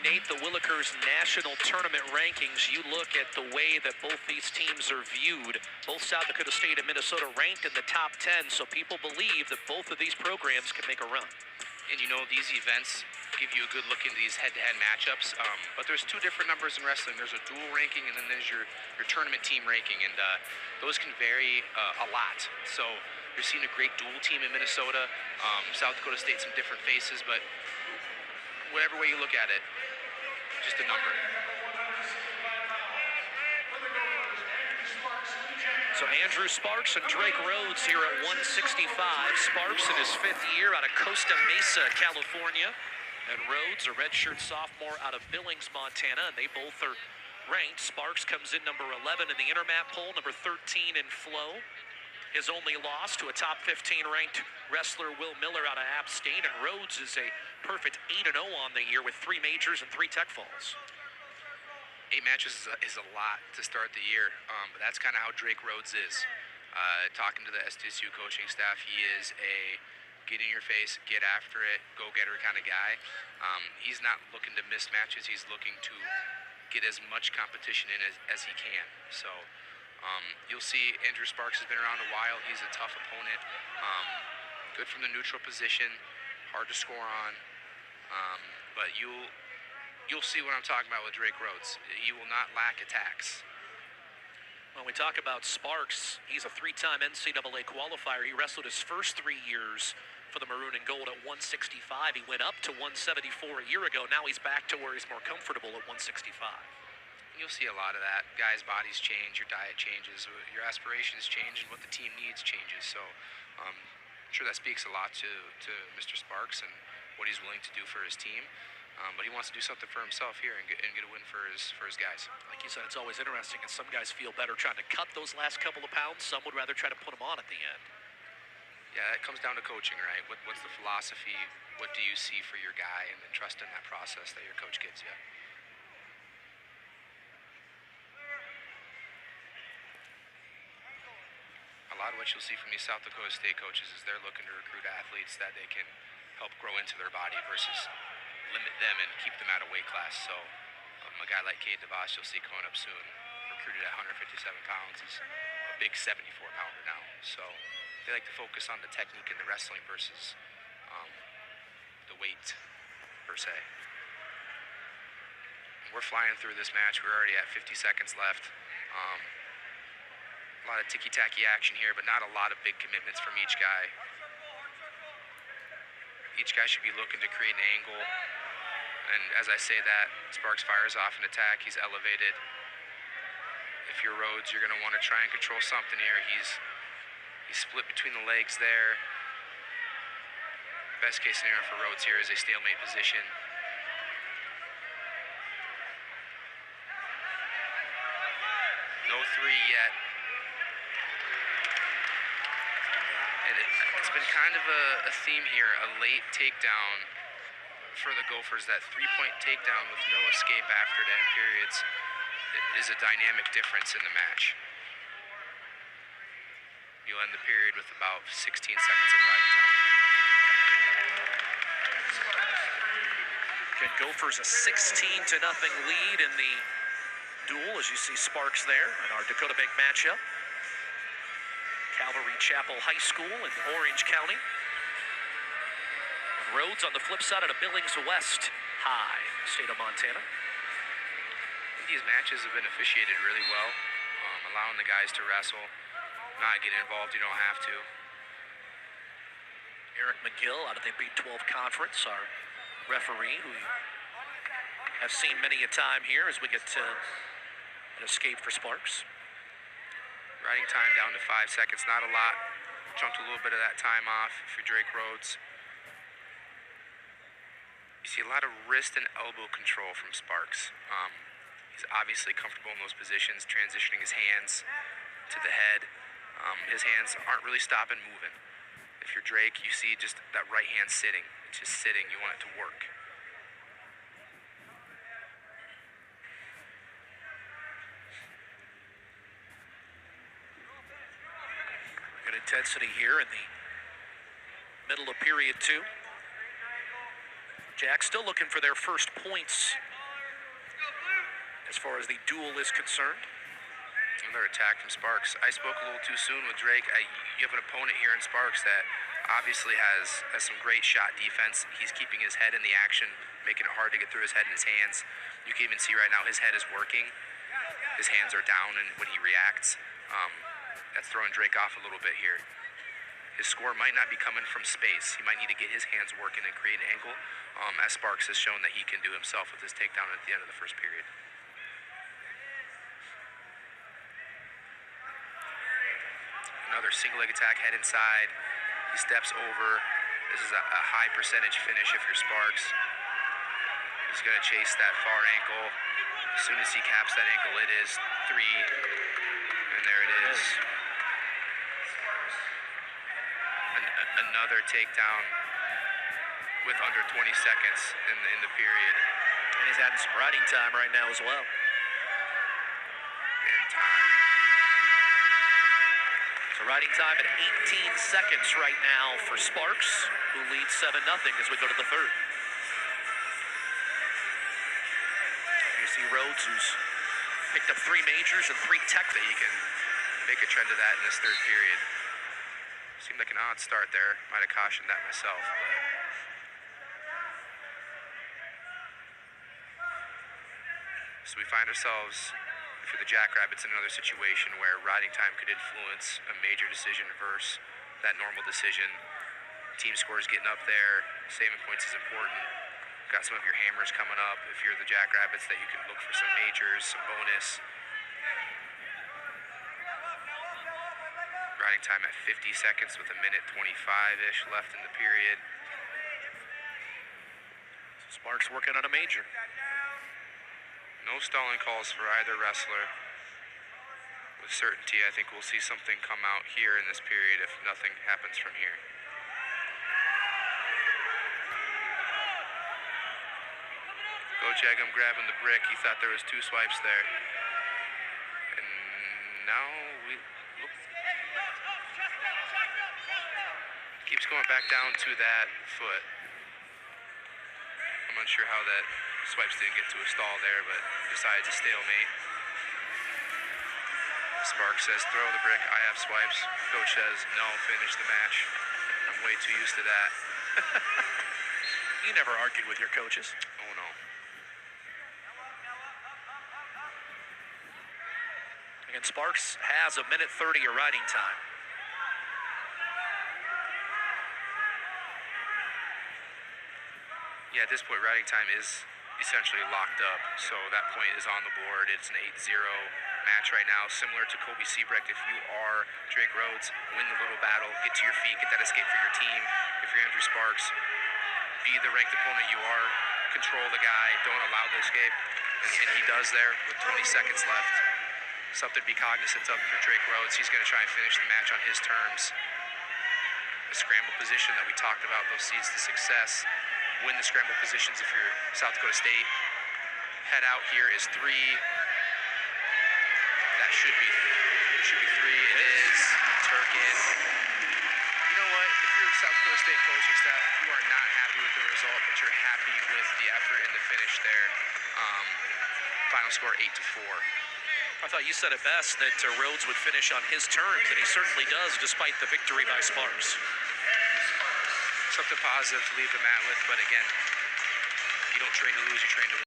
Nate, the Willikers national tournament rankings, you look at the way that both these teams are viewed. Both South Dakota State and Minnesota ranked in the top 10, so people believe that both of these programs can make a run. And you know, these events give you a good look into these head-to-head matchups, but there's two different numbers in wrestling. There's a dual ranking, and then there's your tournament team ranking, and those can vary a lot. So you're seeing a great dual team in Minnesota. South Dakota State, some different faces, but whatever way you look at it, just a number. So Andrew Sparks and Drake Rhodes here at 165. Sparks in his 5th year out of Costa Mesa, California. And Rhodes, a redshirt sophomore out of Billings, Montana. And they both are ranked. Sparks comes in number 11 in the Intermat poll, number 13 in flow. His only loss to a top 15 ranked wrestler, Will Miller, out of App State. And Rhodes is a perfect 8-0 on the year with 3 majors and 3 tech falls. 8 matches is a lot to start the year, but that's kind of how Drake Rhodes is. Talking to the SDSU coaching staff, he is a get in your face, get after it, go-getter kind of guy. He's not looking to miss matches. He's looking to get as much competition in as he can. So you'll see Andrew Sparks has been around a while. He's a tough opponent. Good from the neutral position, hard to score on. But you'll see what I'm talking about with Drake Rhodes. He will not lack attacks. When we talk about Sparks, he's a 3-time NCAA qualifier. He wrestled his first 3 years for the Maroon and Gold at 165. He went up to 174 a year ago. Now he's back to where he's more comfortable at 165. You'll see a lot of that. Guys' bodies change, your diet changes, your aspirations change, and what the team needs changes. So I'm sure that speaks a lot to Mr. Sparks and what he's willing to do for his team. But he wants to do something for himself here and get a win for his guys. Like you said, it's always interesting, and some guys feel better trying to cut those last couple of pounds. Some would rather try to put them on at the end. Yeah, it comes down to coaching, right? What's the philosophy? What do you see for your guy? And then trust in that process that your coach gives you. A lot of what you'll see from these South Dakota State coaches is they're looking to recruit athletes that they can help grow into their body versus limit them and keep them at a weight class. So a guy like Cade DeVos, you'll see coming up soon, recruited at 157 pounds, is a big 74-pounder now. So they like to focus on the technique in the wrestling versus the weight, per se. We're flying through this match. We're already at 50 seconds left. A lot of ticky-tacky action here, but not a lot of big commitments from each guy. Each guy should be looking to create an angle. And as I say that, Sparks fires off an attack. He's elevated. If you're Rhodes, you're going to want to try and control something here. He's split between the legs there. Best case scenario for Rhodes here is a stalemate position. No 3 yet. And it's been kind of a theme here, a late takedown for the Gophers. That 3-point takedown with no escape after it end periods is a dynamic difference in the match. You'll end the period with about 16 seconds of riding time. Again, Gophers a 16-0 lead in the duel, as you see Sparks there in our Dakota Bank matchup. Calvary Chapel High School in Orange County. And Rhodes on the flip side of Billings West High, state of Montana. These matches have been officiated really well, allowing the guys to wrestle, not get involved, you don't have to. Eric McGill out of the Big 12 Conference, our referee, who you have seen many a time here as we get to an escape for Sparks. Riding time down to 5 seconds, not a lot. Chunked a little bit of that time off for Drake Rhodes. You see a lot of wrist and elbow control from Sparks. He's obviously comfortable in those positions, transitioning his hands to the head. His hands aren't really stopping moving. If you're Drake, you see just that right hand sitting. It's just sitting. You want it to work. Good intensity here in the middle of period 2. Jack still looking for their first points as far as the duel is concerned. Another attack from Sparks. I spoke a little too soon with Drake. You have an opponent here in Sparks that obviously has some great shot defense. He's keeping his head in the action, making it hard to get through his head and his hands. You can even see right now his head is working. His hands are down, and when he reacts, that's throwing Drake off a little bit here. His score might not be coming from space. He might need to get his hands working and create an angle, as Sparks has shown that he can do himself with his takedown at the end of the first period. Another single leg attack, head inside. He steps over. This is a high percentage finish if you're Sparks. He's going to chase that far ankle. As soon as he caps that ankle, it is 3. And there it is. Another takedown with under 20 seconds in the period. And he's having some riding time right now as well. And time. So riding time at 18 seconds right now for Sparks, who leads 7-0 as we go to the third. You see Rhodes, who's picked up 3 majors and 3 tech. That he can make a trend of that in this third period. Seemed like an odd start there. Might have cautioned that myself. So we find ourselves, for the Jackrabbits, in another situation where riding time could influence a major decision versus that normal decision. Team scores getting up there. Saving points is important. Got some of your hammers coming up. If you're the Jackrabbits, that you can look for some majors, some bonus. Riding time at 50 seconds with 1:25-ish left in the period. Sparks working on a major. No stalling calls for either wrestler. With certainty, I think we'll see something come out here in this period if nothing happens from here. Coach Eggum grabbing the brick. He thought there was 2 swipes there. And now we look. Keeps going back down to that foot. I'm unsure how that swipes didn't get to a stall there, but decides a stalemate. Sparks says, throw the brick, I have swipes. Coach says, no, finish the match. I'm way too used to that. You never argued with your coaches. Oh, no. Again, Sparks has 1:30 of riding time. Yeah, at this point, riding time is essentially locked up, so that point is on the board. It's an 8-0 match right now, similar to Kobe Siebrecht. If you are Drake Rhodes, win the little battle, get to your feet, get that escape for your team. If you're Andrew Sparks, be the ranked opponent you are, control the guy, don't allow the escape, and he does there with 20 seconds left. Something to be cognizant of for Drake Rhodes. He's going to try and finish the match on his terms. The scramble position that we talked about, those seeds to success. Win the scramble positions if you're South Dakota State. Head out here is 3. That should be 3. It is. Turkin. You know what? If you're the South Dakota State coaching staff, you are not happy with the result, but you're happy with the effort and the finish there. Final score 8-4. I thought you said it best that Rhodes would finish on his terms, and he certainly does, despite the victory by Sparks. Something positive to leave the mat with, but again, you don't train to lose, you train to win.